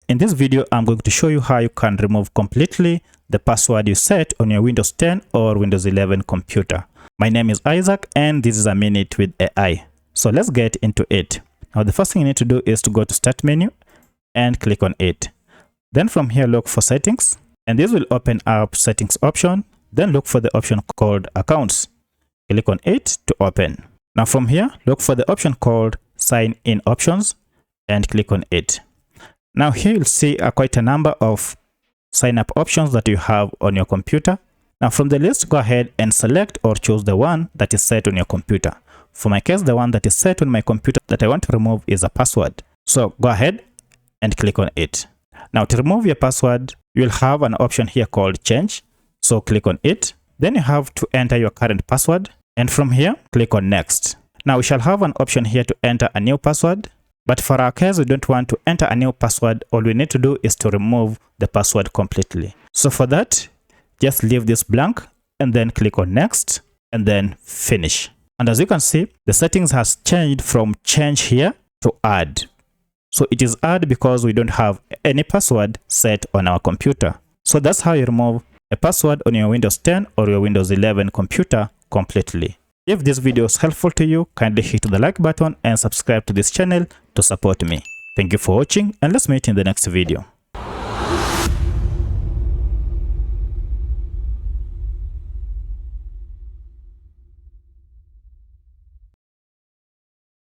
In this video, I'm going to show you how you can remove completely the password you set on your Windows 10 or Windows 11 computer. My name is Isaac and this is a minute with AI. So let's get into it. Now the first thing you need to do is to go to Start menu and click on it. Then from here look for Settings, and this will open up Settings option. Then look for the option called Accounts. Click on it to open. Now from here look for the option called Sign In Options and click on it. Now here you'll see quite a number of sign up options that you have on your computer. Now from the list, go ahead and select or choose the one that is set on your computer. For my case, the one that is set on my computer that I want to remove is a password. So go ahead and click on it. Now to remove your password, you'll have an option here called Change. So click on it. Then you have to enter your current password. And from here, click on Next. Now we shall have an option here to enter a new password. But for our case, we don't want to enter a new password. All we need to do is to remove the password completely. So for that, just leave this blank and then click on Next and then Finish. And as you can see, the settings has changed from Change here to Add. So it is Add because we don't have any password set on our computer. So that's how you remove a password on your Windows 10 or your Windows 11 computer completely. If this video is helpful to you, kindly hit the like button and subscribe to this channel to support me. Thank you for watching and let's meet in the next video.